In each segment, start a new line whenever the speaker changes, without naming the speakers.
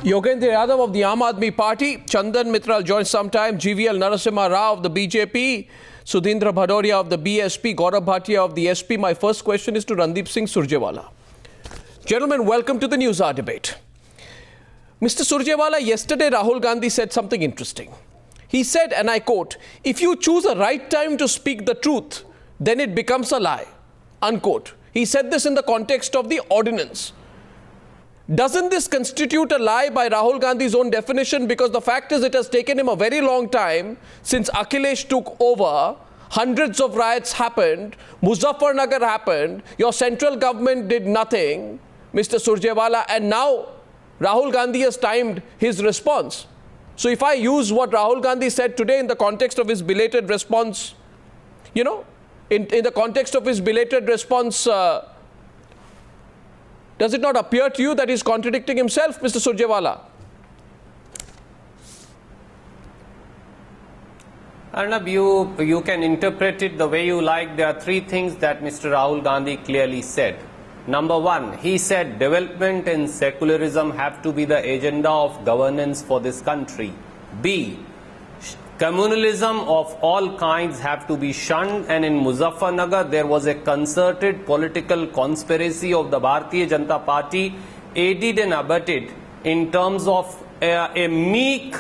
Yogendra Yadav of the Aam Aadmi Party, Chandan Mittal joins sometime, GVL Narasimha Rao of the BJP, Sudhindra Bhadoria of the BSP, Gaurav Bhatia of the SP. My first question is to Randeep Singh Surjewala. Gentlemen, welcome to the News Hour debate. Mr. Surjewala, yesterday Rahul Gandhi said something interesting. He said, and I quote, "If you choose a right time to speak the truth, then it becomes a lie," unquote. He said this in the context of the ordinance. Doesn't this constitute a lie by Rahul Gandhi's own definition? Because the fact is, it has taken him a very long time since Akhilesh took over. Hundreds of riots happened. Muzaffarnagar happened. Your central government did nothing, Mr. Surjewala. And now Rahul Gandhi has timed his response. So if I use what Rahul Gandhi said today in the context of his belated response, in the context of his belated response, does it not appear to you that he's contradicting himself, Mr. Surjewala?
Arnab, you can interpret it the way you like. There are three things that Mr. Rahul Gandhi clearly said. Number one, he said development and secularism have to be the agenda of governance for this country. B, communalism of all kinds have to be shunned, and in Muzaffarnagar there was a concerted political conspiracy of the Bharatiya Janata Party, aided and abetted in terms of a meek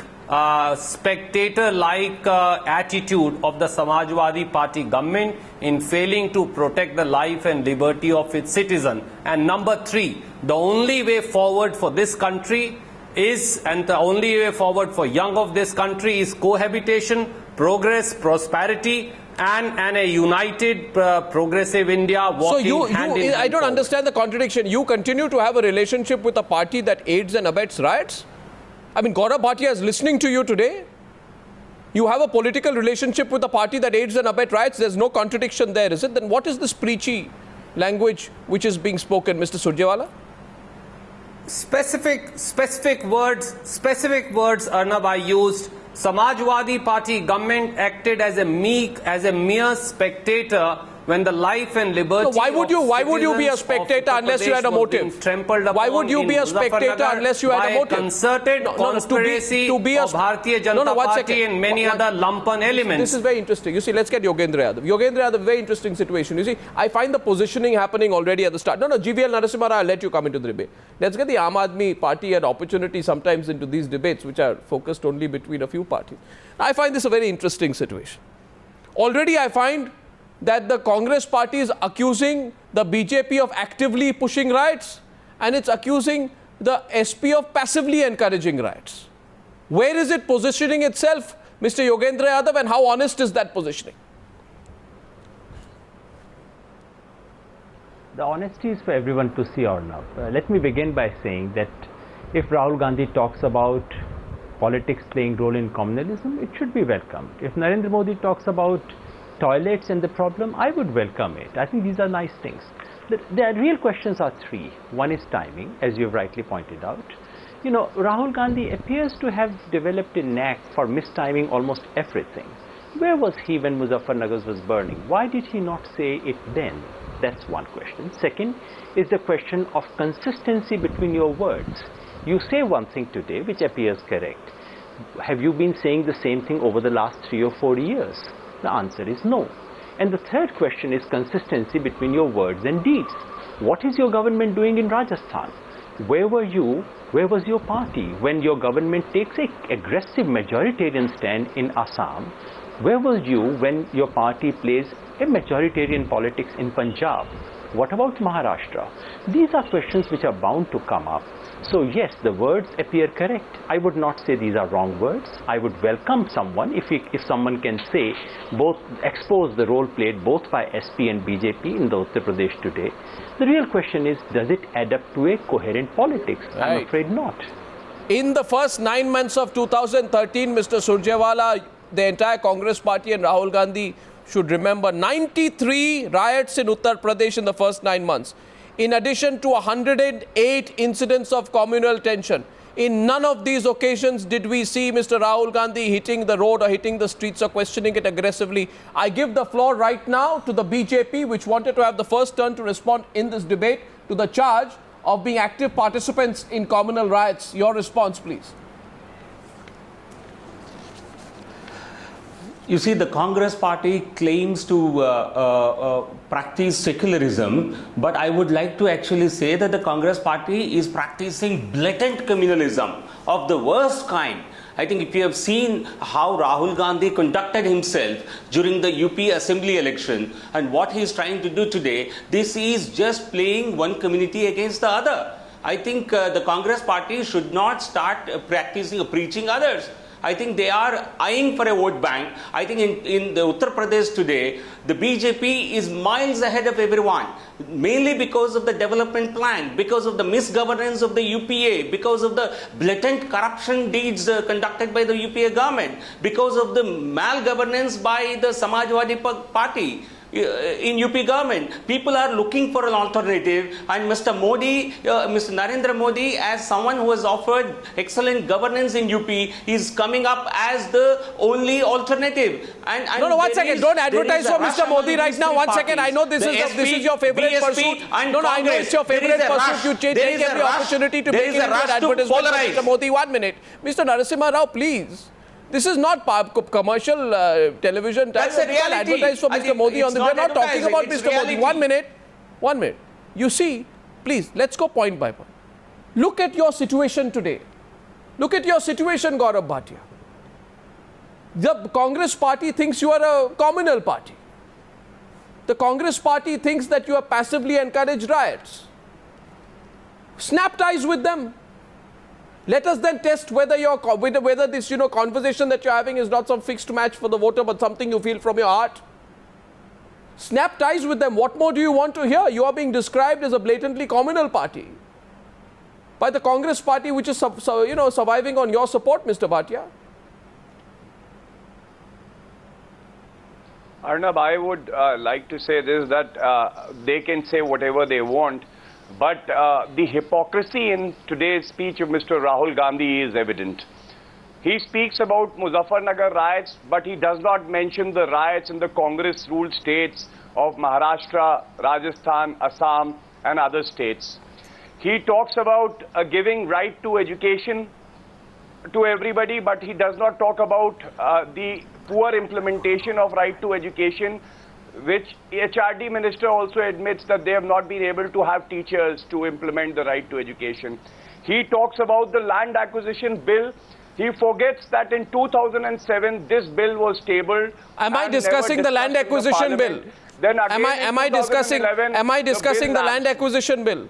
spectator-like attitude of the Samajwadi Party government in failing to protect the life and liberty of its citizen. And number three, the only way forward for this country is, and the only way forward for young of this country is cohabitation, progress, prosperity, and a united progressive India walking hand in hand.
I don't understand the contradiction. You continue to have a relationship with a party that aids and abets riots? I mean, Gaurav Bhatia is listening to you today. You have a political relationship with a party that aids and abets riots. There's no contradiction there, is it? Then what is this preachy language which is being spoken, Mr. Surjewala?
Specific words, Arnab, I used. Samajwadi Party government acted as a mere spectator when the life and liberty.
So why would you be a spectator unless you had a motive? Why would you be a spectator unless you had a motive?
Concerted conspiracy of Bharatiya Janata Party and many other lumpen elements.
This is very interesting. You see, let's get Yogendra Yadav. Yogendra Yadav, very interesting situation. You see, I find the positioning happening already at the start. GVL Narasimha Rao, I'll let you come into the debate. Let's get the Aam Aadmi Party an opportunity sometimes into these debates, which are focused only between a few parties. I find this a very interesting situation. Already I find that the Congress party is accusing the BJP of actively pushing riots, and it's accusing the SP of passively encouraging riots. Where is it positioning itself, Mr. Yogendra Yadav, and how honest is that positioning?
The honesty is for everyone to see, Arnab. Let me begin by saying that if Rahul Gandhi talks about politics playing role in communalism, it should be welcomed. If Narendra Modi talks about toilets and the problem, I would welcome it. I think these are nice things. The real questions are three. One is timing, as you've rightly pointed out. Rahul Gandhi appears to have developed a knack for mistiming almost everything. Where was he when Muzaffarnagar was burning? Why did he not say it then? That's one question. Second is the question of consistency between your words. You say one thing today which appears correct. Have you been saying the same thing over the last 3 or 4 years? The answer is no. And the third question is consistency between your words and deeds. What is your government doing in Rajasthan? Where were you? Where was your party when your government takes an aggressive majoritarian stand in Assam? Where was you when your party plays a majoritarian politics in Punjab? What about Maharashtra? These are questions which are bound to come up. So yes, the words appear correct. I would not say these are wrong words. I would welcome someone if someone can say expose the role played both by SP and BJP in the Uttar Pradesh today. The real question is, does it add up to a coherent politics?
Right.
I'm afraid not.
In the first 9 months of 2013, Mr. Surjewala, the entire Congress party and Rahul Gandhi should remember 93 riots in Uttar Pradesh in the first 9 months. In addition to 108 incidents of communal tension. In none of these occasions did we see Mr. Rahul Gandhi hitting the road or hitting the streets or questioning it aggressively. I give the floor right now to the BJP, which wanted to have the first turn to respond in this debate, to the charge of being active participants in communal riots. Your response, please.
You see, the Congress party claims to practice secularism, but I would like to actually say that the Congress party is practicing blatant communalism of the worst kind. I think if you have seen how Rahul Gandhi conducted himself during the UP assembly election and what he is trying to do today, this is just playing one community against the other. I think the Congress party should not start practicing or preaching others. I think they are eyeing for a vote bank. I think in the Uttar Pradesh today, the BJP is miles ahead of everyone, mainly because of the development plan, because of the misgovernance of the UPA, because of the blatant corruption deeds conducted by the UPA government, because of the malgovernance by the Samajwadi Party. In UP government, people are looking for an alternative, and Mr. Modi, Mr. Narendra Modi, as someone who has offered excellent governance in UP, is coming up as the only alternative. And
No, 1 second. Don't advertise for Mr. Modi right now. 1 second. I know this is your favorite
BSP
pursuit.
And
No, I know it's your favorite pursuit. You take every opportunity to make it an advertisement for Mr. Modi. 1 minute. Mr. Narasimha Rao, please. This is not commercial television.
That's a reality.
Advertise for Mr. Modi on this. We're not talking about Mr. Modi. 1 minute. 1 minute. You see, please, let's go point by point. Look at your situation today. Look at your situation, Gaurav Bhatia. The Congress party thinks you are a communal party. The Congress party thinks that you have passively encouraged riots. Snap ties with them. Let us then test whether this conversation that you're having is not some fixed match for the voter, but something you feel from your heart. Snap ties with them. What more do you want to hear? You are being described as a blatantly communal party by the Congress party, which is surviving on your support, Mr. Bhatia.
Arnab, I would like to say this, that they can say whatever they want, but the hypocrisy in today's speech of Mr. Rahul Gandhi is evident. He speaks about Muzaffarnagar riots, but he does not mention the riots in the Congress-ruled states of Maharashtra, Rajasthan, Assam, and other states. He talks about giving right to education to everybody, but he does not talk about the poor implementation of right to education, which HRD minister also admits that they have not been able to have teachers to implement the right to education. He talks about the land acquisition bill. He forgets that in 2007 this bill was tabled.
Am I discussing the land acquisition bill?
Then again
am I discussing the land acquisition bill?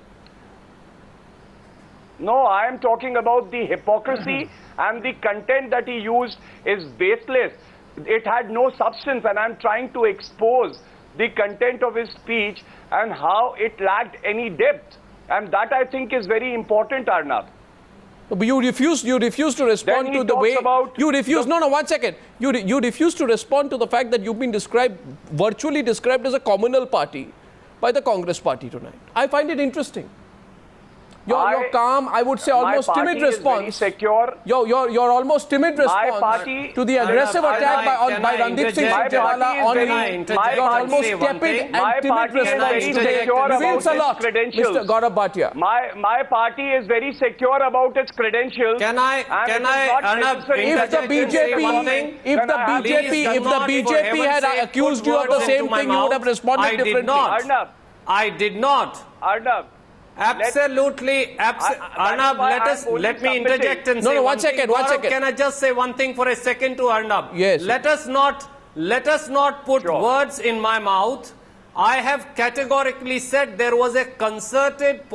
No, I am talking about the hypocrisy and the content that he used is baseless. It had no substance, and I'm trying to expose the content of his speech and how it lacked any depth. And that, I think, is very important, Arnab.
But you refuse to respond to the way you refuse. No, 1 second. You refuse to respond to the fact that you've been virtually described as a communal party by the Congress party tonight. I find it interesting. Your calm, I would say, almost timid response.
Secure.
Your almost timid response to the aggressive attack by Randeep Singh Surjewala on your almost tepid and timid response today reveals a lot, Mr. Gaurav Bhatia.
My party is very secure about its credentials.
Can I
if the BJP had accused you of the same thing, you would have responded differently.
I did not.
Arnab.
Absolutely. Arnab, let me interject and say
1 second.
Can I just say one thing for a second to Arnab?
Yes.
Let us not put words in my mouth. I have categorically said there was a concerted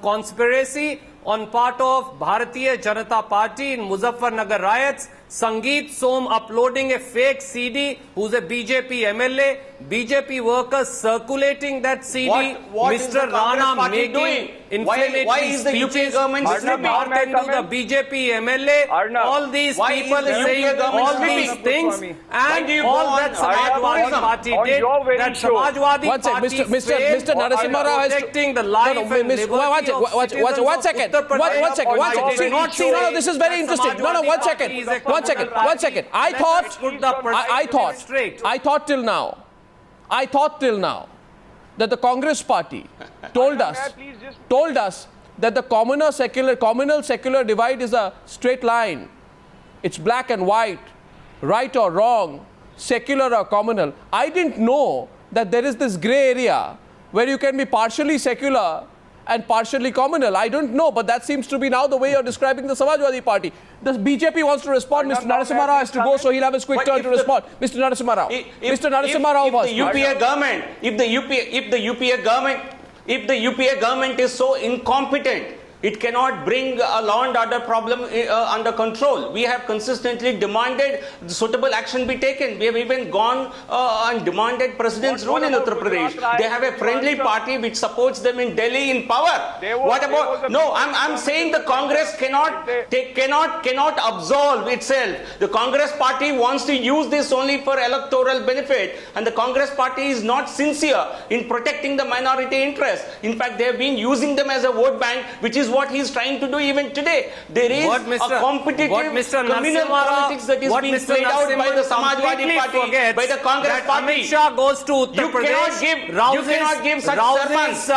conspiracy on part of Bharatiya Janata Party in Muzaffarnagar riots. Sangeet Som uploading a fake CD, who's a BJP MLA, BJP workers circulating that CD, Mr. Rana making inflammatory speeches, Mr. Bhartendu, the BJP MLA, all these people saying all these things, and all that Samajwadi Party did, that Samajwadi Party
Mr. Narasimha Rao has
protecting the life and liberty of citizens of
One second. This is very interesting. One second. I thought till now that the Congress party told us that the communal secular divide is a straight line. It's black and white, right or wrong, secular or communal. I didn't know that there is this gray area where you can be partially secular and partially communal. I don't know, but that seems to be now the way you're describing the Samajwadi Party. The BJP wants to respond. Mr. Narasimha Rao has to go, so he'll have his quick turn to respond. Mr. Narasimha Rao. Mr. Narasimha Rao was.
If the UPA government is so incompetent, it cannot bring a law and order problem under control. We have consistently demanded suitable action be taken. We have even gone and demanded president's rule in Uttar Pradesh. They have a friendly party which supports them in Delhi in power. What about? No, I'm saying the Congress cannot absolve itself. The Congress party wants to use this only for electoral benefit, and the Congress party is not sincere in protecting the minority interest. In fact, they have been using them as a vote bank, which is what he is trying to do even today. There is a competitive communal politics that is being played out by the Samajwadi Party, by the Congress Party.
Amit Shah goes to Uttar Pradesh.
You cannot give such sermons.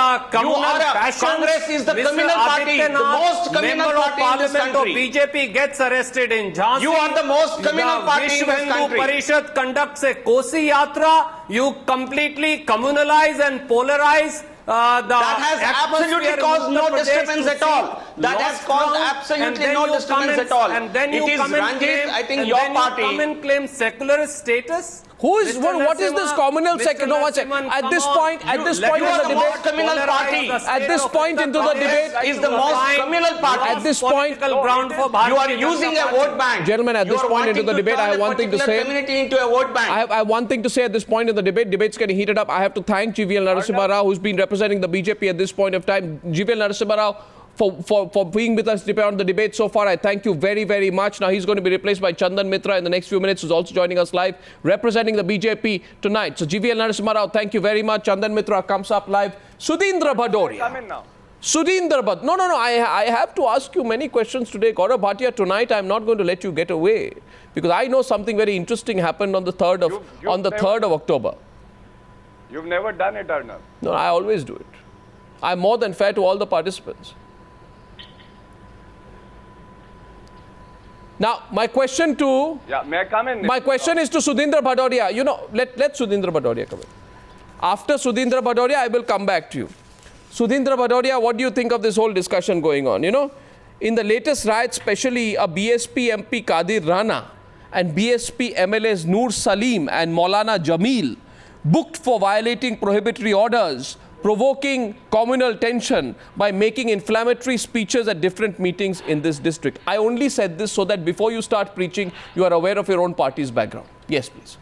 Congress is the communal party, the most communal party in this country.
BJP gets arrested in Jhansi.
You are the most communal party in this country.
Parishad conducts a Kosi Yatra. You completely communalize and polarize.
That has absolutely caused no disturbance at all. That has caused absolutely no disturbance at all.
And then you come and claim,
I think your party.
Come and claim secularist status.
Who is what is this communal sector? No, one second. At this point in the debate,
communal party.
At this point into the debate,
is the most communal party.
At this point,
you are using a vote bank.
Gentlemen, at this point into the debate, I have one thing to say.
Community into a vote bank.
I have one thing to say at this point in the debate. Debate's getting heated up. I have to thank GVL Narasimha Rao, who's been representing the BJP at this point of time. GVL Narasimha Rao, for being with us on the debate so far. I thank you very, very much. Now he's going to be replaced by Chandan Mitra in the next few minutes, who's also joining us live, representing the BJP tonight. So GVL Narasimha Rao, thank you very much. Chandan Mitra comes up live. Sudhindra Bhadoria.
Come in now.
Sudhindra Bhadoria. No. I have to ask you many questions today. Gaurav Bhatia, tonight I'm not going to let you get away, because I know something very interesting happened on the 3rd of October.
You've never done it, Arnab.
No, I always do it. I'm more than fair to all the participants. Now, my question to...
Yeah, may I come in?
My question is to Sudhindra Bhadoria. You know, let Sudhindra Bhadoria come in. After Sudhindra Bhadoria, I will come back to you. Sudhindra Bhadoria, what do you think of this whole discussion going on? You know, in the latest riot, especially a BSP MP Qadir Rana and BSP MLAs Noor Salim and Maulana Jameel booked for violating prohibitory orders, provoking communal tension by making inflammatory speeches at different meetings in this district. I only said this so that before you start preaching, you are aware of your own party's background. Yes, please.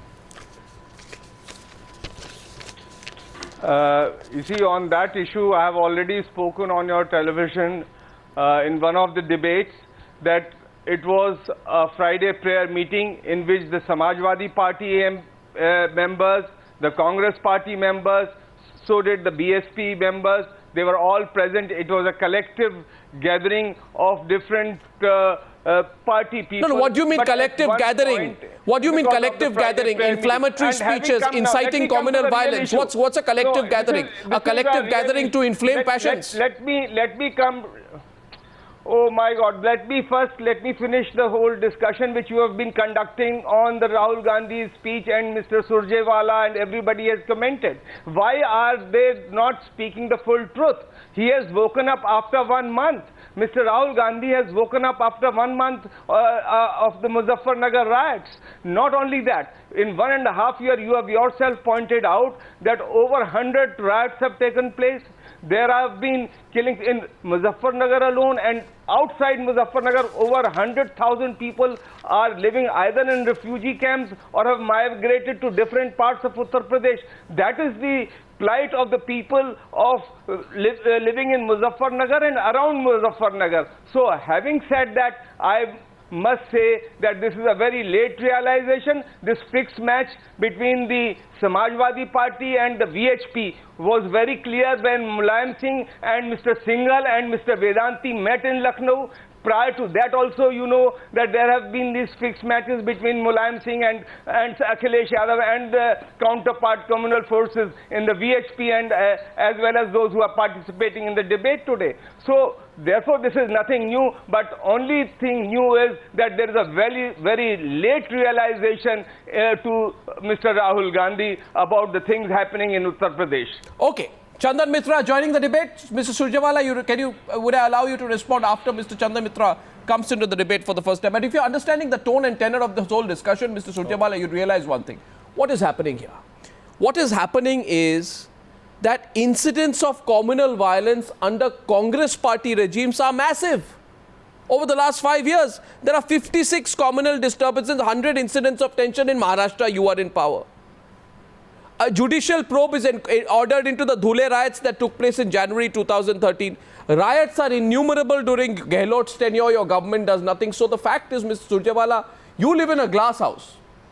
You see, on that issue, I have already spoken on your television in one of the debates that it was a Friday prayer meeting in which the Samajwadi Party members, the Congress Party members, so did the BSP members. They were all present. It was a collective gathering of different party people.
No, what do you mean collective gathering? What do you mean collective gathering? Inflammatory speeches, inciting communal violence. What's a collective gathering? A collective gathering to inflame passions.
Let me come. Oh my God, let me finish the whole discussion which you have been conducting on the Rahul Gandhi's speech, and Mr. Surjewala and everybody has commented. Why are they not speaking the full truth? He has woken up after 1 month. Mr. Rahul Gandhi has woken up after 1 month of the Muzaffarnagar riots. Not only that, in 1.5 years, you have yourself pointed out that over 100 riots have taken place. There have been killings in Muzaffarnagar alone, and outside Muzaffarnagar, over 100,000 people are living either in refugee camps or have migrated to different parts of Uttar Pradesh. That is the plight of the people of living in Muzaffarnagar and around Muzaffarnagar. So, having said that, I must say that this is a very late realization. This fixed match between the Samajwadi Party and the VHP was very clear when Mulayam Singh and Mr. Singhal and Mr. Vedanti met in Lucknow.
Prior to that also, you know that there have been these fixed matches between Mulayam Singh and Akhilesh Yadav and the counterpart communal forces in the VHP and as well as those who are participating in the debate today. So therefore this is nothing new, but only thing new is that there is a very, very late realization to Mr. Rahul Gandhi about the things happening in Uttar Pradesh.
Okay. Chandan Mitra joining the debate. Mr. Surjewala, would I allow you to respond after Mr. Chandan Mitra comes into the debate for the first time? And if you're understanding the tone and tenor of this whole discussion, Mr. Surjewala, you'd realize one thing. What is happening here? What is happening is that incidents of communal violence under Congress party regimes are massive. Over the last 5 years, there are 56 communal disturbances, 100 incidents of tension in Maharashtra. You are in power. A judicial probe is ordered into the Dhule riots that took place in January 2013. Riots are innumerable during Gehlot's tenure. Your government does nothing. So the fact is, Mr. Surjewala, you live in a glass house.